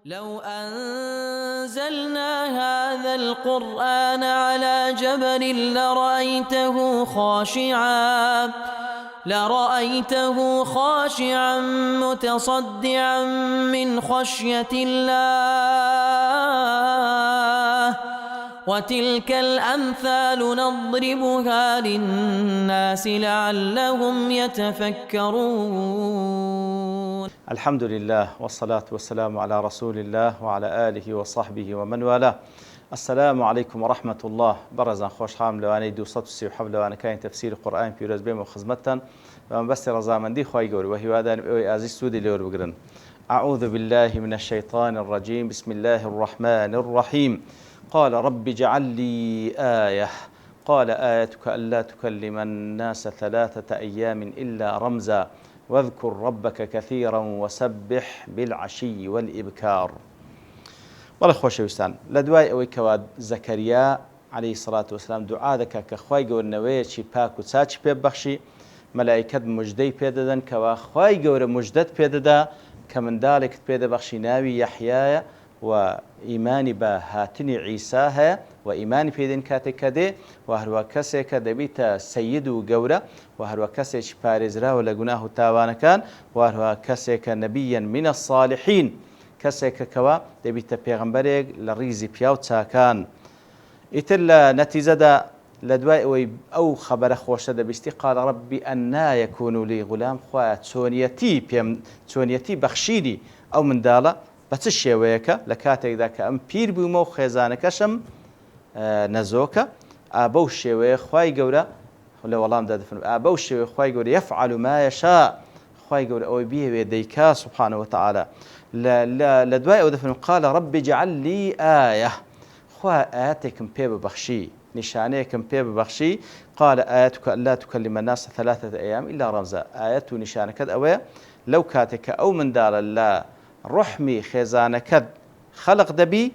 لو أنزلنا هذا القرآن على جبل لرأيته خاشعا متصدعا من خشية الله وتلك الأمثال نضربها للناس لعلهم يتفكرون. الحمد لله والصلاة والسلام على رسول الله وعلى آله وصحبه ومن والاه. السلام عليكم ورحمة الله. برزان خوش حام لواني 237 لواني كاين تفسير القرآن في رزبين وخزمتان ومن بس رزامندي خواهي قولي وهي وادان أزيز سودي لور بقرن. أعوذ بالله من الشيطان الرجيم. بسم الله الرحمن الرحيم. قال رب اجعل لي آية. قال آيتك ألا تكلم الناس 3 أيام إلا رمزا واذكر ربك كثيرا وسبح بالعشي والإبكار. والله خوشويستان لدواي أوي كواد زكريا عليه الصلاة والسلام دعاء ذكا كخواي قور نويتشي باكو تساتش بيبخشي ملائكة مجدي بيددن كوا خواي قور مجدد بيددا كمن ذلك بيد بخشي ناوي يحيى وإيماني بهاتني عيساها وإيماني بيدن كاتكدي وهروا كسيك دبيتا سيد وقورة وهروا كسيك بارزرا ولقناه تاوانا كان وهروا كسيك نبيا من الصالحين كسيك كوا دبيتا بيغمبريك لريزي بيوتا كان إتلا نتيزة لدواء أو خبر خوشة دبستي قال ربي أنا يكون لي غلام خواه تونيتي بخشيني أو من دالة بس الشيويكا لكاتك ذاك أم بير بيمو خيزانكشم نزوكا أبو الشيوي خواي قورا ولا والله مداد فنو أبو الشيوي خواي قورا يفعل ما يشاء خواي قورا أو بيه ويديكا سبحانه وتعالى لدواء ودفن قال ربي اجعل لي آية خواه آياتكم بيب بخشي نشانيكم بيب بخشي قال آياتك ألا تكلم الناس 3 أيام إلا رمزا آيات نشانك أوي لو كاتك أو من دار الله رحمي خێزانەکەت خەڵق دەبی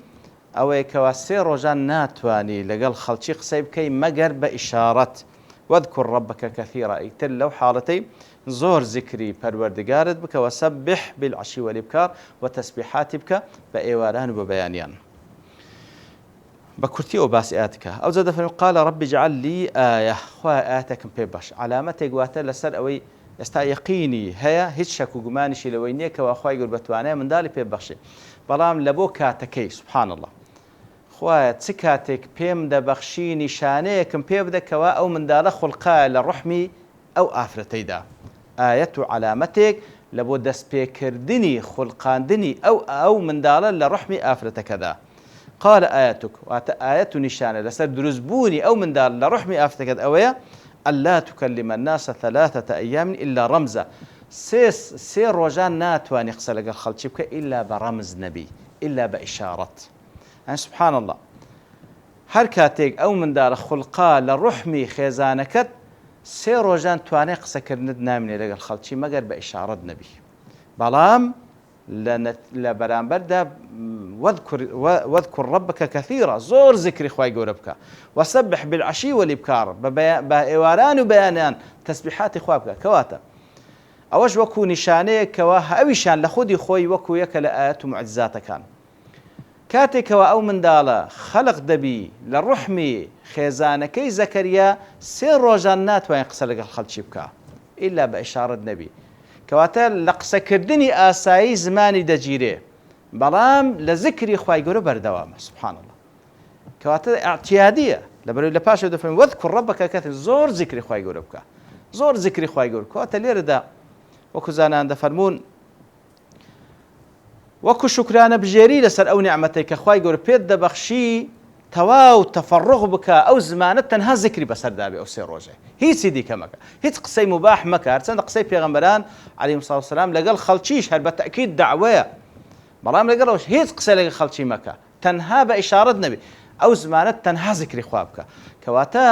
ئەوەیە کەوا 3 ڕۆژان ناتوانی لەگەڵ خەڵکی قسەی بکەی مەگەر بە ئیشارەت واذكر ربك كثيرا ئیتر لەو حاڵەتەی زۆر زیکری پەروەردگارت بکە وسبح بالعشي والإبكار وتسبيحاتی بکە بە ئێواران و بە بەیانیان بە کورتی ئەو باسی ئاەتەکە ئەو جا دەفەرمێ قال رب اجعل لي آية خوا ئاەتێکم پێ بەش علامەتێک واتە لەسەر ئەوەی ئێستا یەقینی هەیە هیچ شەک و گومانیشی لەوەی نییە کەوا خوای گەور بەتوانێت منداڵی پێ بەخشێ بەڵام لە بۆ کاتەکەی سوبحان الله خوایە چ کاتێک پێم دەبەخشی نیشانەیەکم پێ بدەکەوە ئەو منداڵە خوڵقایە لە ڕوحمی ئەو ئافرەتەیدا ئاەت و علامەتێک لە بۆ دەستپێکردنی خوڵقاندنی ئەو منداڵە لە ڕوحمی ئافرەتەکەدا قال آياتك واتە ئاەت و نیشانە لەسەر دروستبوونی ئەو منداڵ لە ڕوحمی ئافرەتەکەت ئەوەیە ألا تكلم الناس 3 أيام إلا رمزا 3 ڕۆژان ناتواني قسە لەگەڵ خەڵکی بکە إلا برمز نبي إلا بإشارة يعني سبحان الله هەر کاتێک ئەو منداڵە خوڵقا لە ڕوحمی خێزانەکەت 3 ڕۆژان توانێ قسەکردنت نامێنێ لەگەڵ خەڵکی مەگەر بە ئیشارەت نەبی بەڵام لە بەرامبەردا واذكر ربك كثيرا زور ذكري خواي گەورە بکە وسبح بالعشي والإبكار بإيواران وبيانان تسبيحات خوا بکە کەواتە ئەوەش وەکو نیشانەیە کەوا ئەویشان لە خودی خۆی وەکو یەکە لە ئاەت و معجزاتەکان کاتێکەوە ئەو منداڵە خەڵق دەبی لە ڕوحمی خێزانەکەی زەکەریا 3 ڕۆژان ناتوانێت قسە لەگەڵ خەڵکی بکە ئیلا بە ئیشارەت نەبی کەواتە لە قسەکردنی ئاسایی زمانی دەگیرێ بەڵام لە ذکری خوای گەورە بەردەوامە سبحان الله کەواتە اعتیادیە لەبەرەوەی لە پاشەوە دەفەرمێ واذكر ربك كثيرا زۆر ذکری خوای گەورە بکە زۆر ذکری خوای گەورە کەواتە لێرەدا وەکو زانان دەفەرمون وەکو شکرانە بژێری لەسەر ئەو نیعمەتەی کە خوای گەورە پێت دەبەخشی تەواو تەفەڕغ بکە ئەو زمانە تەنها ذکری بەسەردابێ ئەو 3 ڕۆژێ هیچی دیکە مەکە هیچ قسەی مباح مەکە هەرچەندە قسەی پێغەمبەران عەلەیهیمۇ الصەلاة وەسەلام لەگەڵ خەڵکیش هەر بە تەئکید دەعوەیە بەڵام لەگەڵەوەش هیچ قسە لەگەڵ خەڵکی مەکە تەنها بە ئیشارەت نەبێ ئەو زمانە تەنها ذکری خوا بکە کەواتە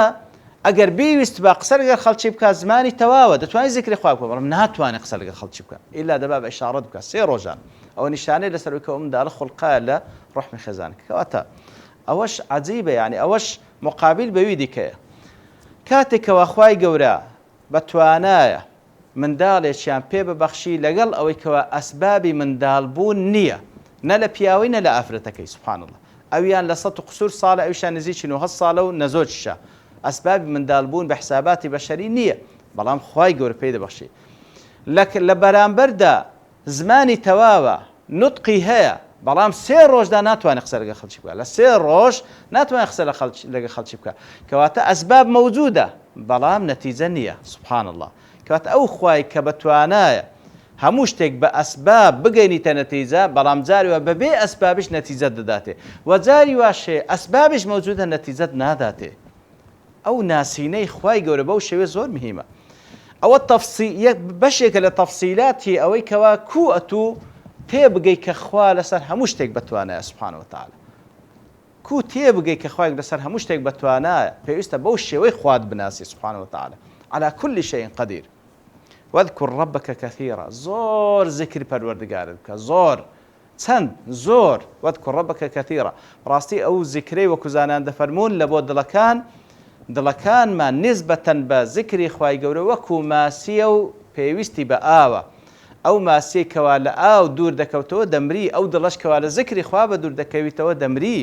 ئەگەر بیویست بە قسە لەگەڵ خەڵکی بکە زمانی تەواوە دەتوانێت ذکری خوا بکە بەڵام ناتوانێت قسە لەگەڵ خەڵکی بکە ئیلا دەبا بە ئیشارەت بکە 3 ڕۆژان ئەوە نیشانەی لەسەر کە ئەو منداڵە خوڵقایە لە ڕوحمی خێزانەکە کەواتە ئەوەش عەجیبە یعنی ئەوەش مقابل بەوی دیکەیە کاتێکەوە خوای گەورە بەتوانایە منداڵێکیان پێ ببەخشی لەگەڵ ئەوەی کەوە ئەسبابی منداڵبوون نییە نە لە پیاوەی نە لە ئافرەتەکەی سوبحان الله ئەویان لە 100 قسوور ساڵە ئەویشان نزیکی 9 ساڵە و نەزۆرشە ئەسبابی منداڵبوون بە حساباتی بەشەری نییە بەڵام خوای گەورە پێی دەبەخشی لە بەرامبەردا زمانی تەواوە نوتقی هەیە بەڵام 3 ڕۆژدا ناتوانێت قسە لەگە خەڵکی بکات لە 3 ڕۆژ ناتوانێت قسە لەگە خەڵکی بکات کەواتە ئەسباب مەوجودە بەڵام نەتیجە نییە سوبحان الله کەواتە ئەو خوای کە بەتوانایە هەموو شتێک بە ئەسباب بگەینیتە نەتیجە بەڵام جاریوە بەبێ ئەسبابش نەتیجە دەداتێ و جاری واشێ ئەسبابش مەوجودە نەتیجەت ناداتێ ئەو ناسینەی خوای گەورە بەو شێوێ زۆر مهمە ئەوە بەشێکە لە تەفسیلاتی ئەوەی کەوا کو ئەتوو تێبگەی کە خوا لەسەر هەموو شتێک بەتوانایە سوبحانەهو وتەعالە کو تێبگەی کە خوای لەسەر هەموو شتێک بەتوانایە پێویستە بەو شێوەی خوات بناسی سوبحانەهو وتەعالە على كل شيء قدير واذكر ربك كثيرا زور ذكر پروردگارت بکە زۆر چەند زۆر واذكر ربك كثيرا ڕاستی ئەو ذکرەی وەکو زانان دەفەرمون لە بۆ دڵەکانمان نسبەتەن بە ذکری خوای گەورە وەکو ماسیە و پێویستی بە ئاوە ئەو ماسیەی کەوا لە ئاو دوور دەکەوتەوە دەمری ئەو دڵەش کەوا لە ذکری خوا بە دوور دەکەویتەوە دەمری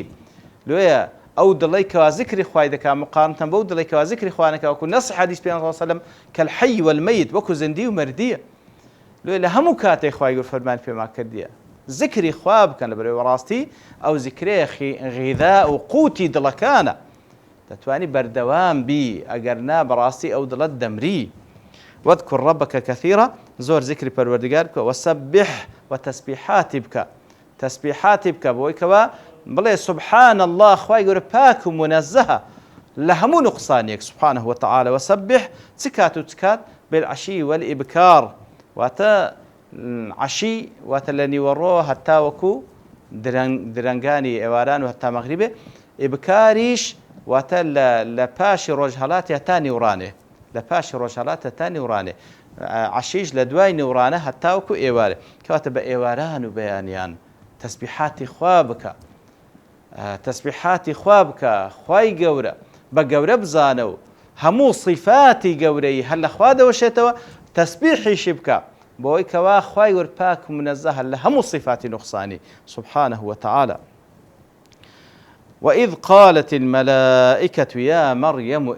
لێیە ئەو دڵی کەوا ذکری خوای دەکا مقارنەتەن بەو دڵی کەوا ذکری خوا نەکا وەکو نەسی حەدیث پێغەمبەر صلی الله علیه و سلم کەالحەی والمەیت وەکو زیندی و مردیە لێیە لە هەموو کاتێک خوای گەورە فەرمان پێمان کردیە ذکری خوا بکەن لەبەرەوەی ڕاستی ئەو ذکرەیە غیذا و قوتی دڵەکانە دەتوانی بەردەوام بی ئەگەر نا بەڕاستی ئەو دڵت دەمری واذكر ربك كثيرا زۆر ذکری پەروەردگار بکە وسبح وتسبيحاتی بکە تسبيحاتی بکە بۆی کەوا بڵێ سبحان الله خوای گەورە پاک و منەزەهە لە هەموو نوقسانێک سبحانه وتعالى وسبح چ کات و چ کات بالعشي والإبكار واتە عشی واتە لە نیوەڕۆ هەتا وەکو درەنگانی ئێواران و هەتا مەغریبێ ئیبکاریش واتە لە پاشی ڕۆژهەڵاتی هەتا نیوڕانێ لە پاشی ڕۆژهەڵات هەتا نیوڕانێ عشیش لە دوای نیوڕانە هەتا وەکو ئێوارێ کەواتە بە ئێواران و بەیانیان تەسبیحاتی خوا بکە تەسبیحاتی خوا بکە خوای گەورە بە گەورە بزانە و هەموو صیفاتی گەورەی هەر لە خوا دەوەشێتەوە تەسبیحیشی بکە بۆی کەوا خوای گەورە پاک و منەزەهە لە هەموو صیفاتی نوقسانی سبحانه وتعالى وإذ قالت الملائكة يا مريم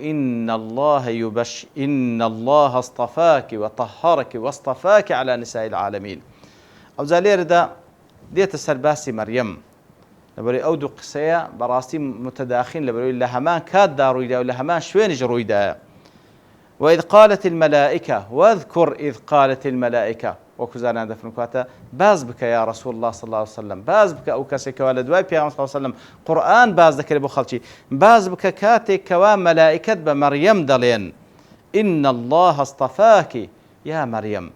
إن الله اصطفاك وطهرك واصطفاك على نساء العالمين أو زالير دا ديت السرباسي مريم لبري أودو قسيا براسي متداخين لبري لهمان كاد دارويدا ولهمان شوينج رويدا وإذ قالت الملائكة واذكر إذ قالت الملائكة وكزانا دفن كواتا باز بك يا رسول الله صلى الله عليه وسلم باز بك أو كاسي كوالا دواي بيغمبر صلى الله عليه وسلم قرآن باز ذكر بو خلشي باز بك كاتي كوا ملائكة بمريم دلين إن الله اصطفاك يا مريم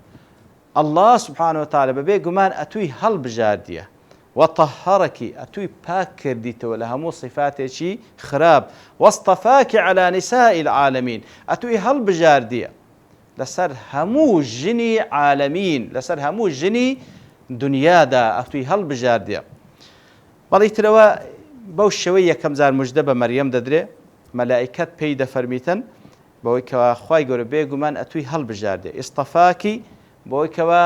الله سبحانه وتعالى ببي قمان أتوي هل بجاردية وطهرك أتوي باك كرديته لهمو صفاتي خراب واصطفاك على نساء العالمين أتوي هل بجاردية لسر همو جني عالمين لسر همو جني دنيا دا أتوي هل بجاردية بەڵی ترەوە بەو شێوەیە یەکەم جار موژدە بە مەریەم دەدرێ مەلائیکەت پێی دەفەرمیتن بەوەی کەوا خوای گەورە بێگومان ئەتووی هەڵبژاردێ ئیستەفاکی بەوەی کەوا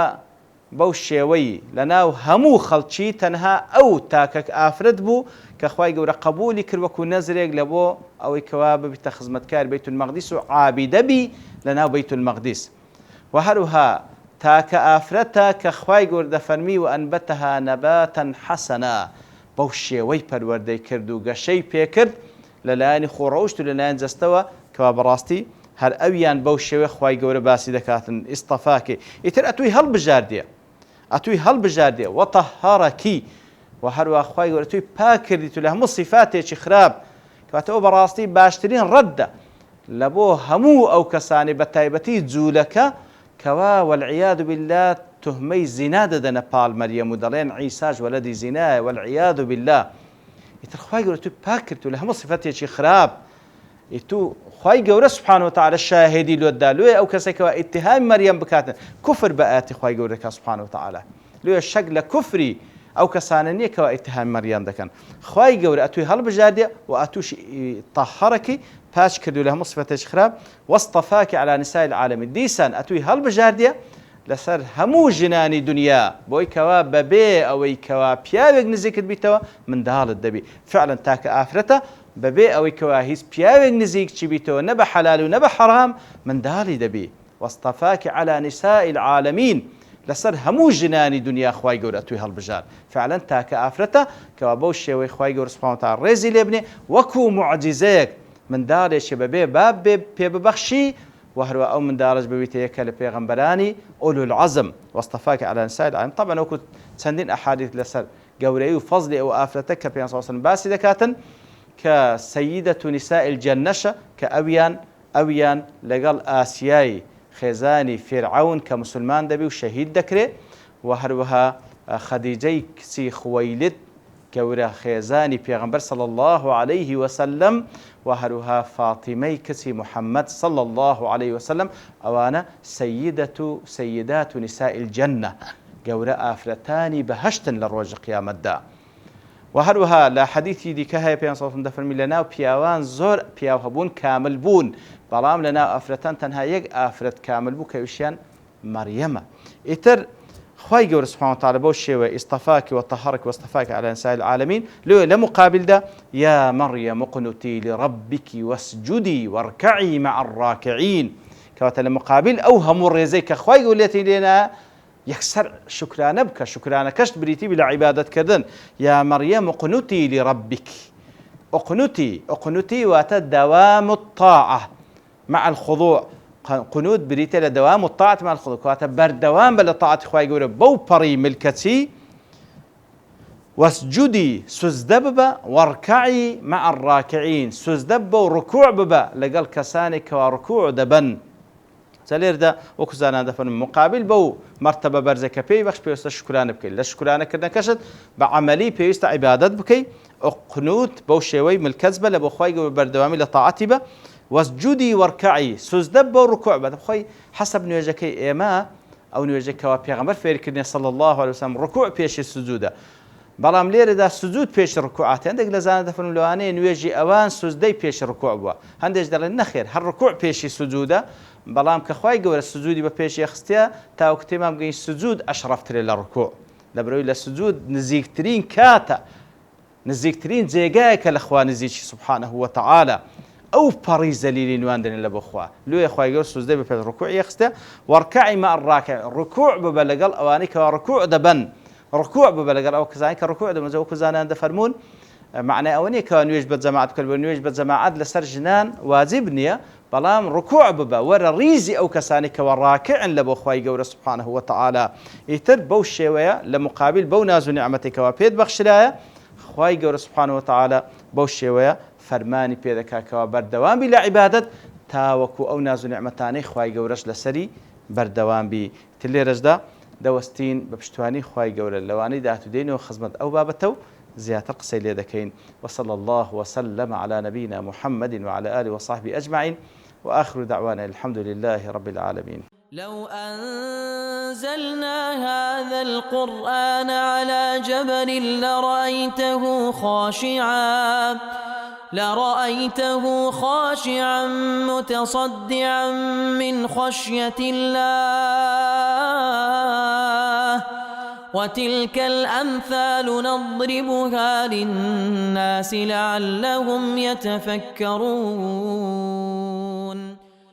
بەو شێوەی لەناو هەموو خەڵکی تەنها ئەو تاکەک ئافرەت بوو کە خوای گەورە قبولی کرد وەکو نەزرێک لە بۆ ئەوەی کەوا ببیتە خزمەتکار بەیت المەقدیس و عابیدەبی لەناو بەیت المەقدیس و هەروها تاکە ئافرەتە کە خوای گەورە دەفەرمی و ئەنبەتەها نەباتەن حەسەنا بەو شێوەی پەروەردەی کرد و گەشەی پێکرد لەلایەنی خۆڕەوشت و لەلایەن جەستەوە کەوا بەڕاستی هەر ئەویان بەو شێوە خوای گەورە باسی دەکاتن ئیستەفاکێ ئیتر ئەتووی هەڵبژاردێ ئەتووی هەڵبژاردێ وەتەهەڕەکی و هەروە خوای گەورە توی پاک کردیت و لە هەموو صیفاتێکی خراپ کەواتەوە بەڕاستی باشترین ڕەددە لە بۆ هەموو ئەو کەسانی بە تایبەتی جوولەکە کەوا والعیاذ بالله تهمەی زینا دەدەنە پاڵ مەریەم و دەڵێن عیساش وەلەدی زینایە والعیاذ بالله ئیتر خوای گەورە توی پاک کرد و لە هەموو صیفەتێکی خراپ ئیتو خوای گەورە سبحانه وتعالى شاهدی لۆتدا لێ ئەو کەسێکەوە ئیتهامی مەریەم بکاتن کوفر بە ئاەتی خوای گەورەکە سبحانه وتعالى لێ شەک لە کوفری ئەو کەسانە نییە کەەوە ئیتهامی مەریەم دەکەن خوای گەورە ئەتووی هەڵبژاردێ و ئەتووش تەهەڕەکی پاش کرد و لە هەموو صیفەتێکی خراپ واصطفاکی على نساء العالمین دیسان ئەتووی هەڵبژاردێ لەسەر هەموو ژنانی دنیا بۆی کەوا بەبێ ئەوەی کەوا پیاوێک نزیکت بیتەوە منداڵت دەبی فعلا تاکە ئافرەتە بەبێ ئەوەی کەوا هیچ پیاوێک نزیکچی بیتەوە نە بە حەلال و نە بە حەرام منداڵی دەبی واصطفاك على نساء العالمين لەسەر هەموو ژنانی دنیا خوای گەورە توی هەڵبژار فعلا تاکە ئافرەتە کەوا بەو شێوەی خوای گەورە سوبحانه وتعالى ڕێزی لێ بنێ وەکو معجزەیەک منداڵێکی بەبێ باب پێ ببەخشی وهروە ئەو منداڵش ببیتە یەکە لە پێغەمبەرانی ئولو العەزم واصطفاك على نساء العالمين طبعا وەکو چەندین ئەحادیث لەسەر گەورەی و فەزلی ئەو ئافرەتە کە پێغەمبەر صلی الله علیه وسلم باسی دەکاتن کە سەیدەة نساء الجەنەشە کە ئەویان لەگەڵ ئاسیای خێزانی فێرعەون کە مسلمان دەبی و شەهید دەکرێ و هەروەها خەدیجەی کچی خوەیلد گەورە خێزانی پێغەمبەر صلی الله عليه وسلم و هەروەها فاتیمەی کچی محەممەد صلی الله عليه وسلم ئەوانە سەیدات نساء الجەنە گەورە ئافرەتانی بەهەشتن لە ڕۆژی قیامەتدا و هەروەها لە حەدیثی دیکە هەیە پێغەمبەر صلی الله عليه وسلم دەفەرمی لەناو پیاوان زۆر پیاو هەبوون کامل بوون بەڵام لەناو ئافرەتان تەنها یەک ئافرەت کامل بوو کە ویشیان مەریەمە ئیتر خوای گەورە سبحانه وتعالى بەو شێوە ئیصطفاکی وطهرك واصطفاك على نساء العالمين لە مقابلدا يا مريم اقنتي لربك واسجدي واركعي مع الراكعين کەواتە لە مقابل ئەو هەموو ڕێزەی کە خوای گەورەتی لێنا یەکسەر شکرانە بکە شکرانەکەشت بریتی لە عیبادەتکردن يا مريم اقنتي لربك اقنتي واتە دوام الطاعة مع الخضوع قنوت بريتة لدوام الطاعة مع الخضوع كواتا بردوام بل طاعة خواهي قولة بو بري ملكتي واسجدي سزدببا واركعي مع الراكعين سزدب وركوع ببا لقال كسانك وركوع دبن سالير دا وكزانا دفن مقابل بو مرتبة برزك بي بخش بيوستا شكران بكي لا شكران كرنا كشت بعملي بيوستا عبادات بكي قنوت بو شوي ملكزبة لبو خواهي قولة بردوامي لطاعتي با واسجدي واركعي سوزدب وركوع بعد خوي حسب نوجكي ايما او نوجكوا پیغمبر فيركني صلى الله عليه وسلم ركوع بيش السجود بلام ليره دا سجود بيش ركوعات عندك لزانه دفن لواني نوجي اوان سوزدي بيش ركوع بوا هندج دل نخير هر ركوع بيش سجود بلام كخواي قول السجود بيش يخستيا تا وقت ما بقي السجود اشرفت للركوع لبروي للسجود نزيكترين كاتا نزيكترين زيغاك الاخوان نزيك سبحانه وتعالى أو باريزة لي نواندن لبخوا لو يا خويا جور سوزدي بفعل الركوع يخسته واركعي مع الراكع الركوع ببلغل أوانيك وركوع دبن ركوع ببلغل أو كذلك الركوع دم زو كذانا عند فرمون معنى أوانيك نيجبت جماعة كل نيجبت جماعة لسر جنان واجبنية بلام ركوع ببا ورا ريزي أو كسانك والراكع لبخوا جور سبحانه وتعالى يتر بو شوية لمقابل بو نازو نعمتك وبيد بخشلايا خواي جور سبحانه وتعالى بو شوية فرماني پێدەکا بەردەوام بی لە عیبادەت تاوەکو ئەو ناز و نعمەتانەی خوای گەورەش لەسەری بەردەوام بی لێرەشدا دەوەستین بە پشتوانی خوای گەورە لەوانەی داهاتوودێنەوە خزمەت ئەو بابەتە و زیاتر قسەی لێ دەکەین وصلى الله وسلم على نبينا محمد وعلى آله وصحبه أجمعين وآخر دعوانا الحمد لله رب العالمين لو أنزلنا هذا القرآن على جبل لرأيته خاشعا متصدعا من خشية الله وتلك الأمثال نضربها للناس لعلهم يتفكرون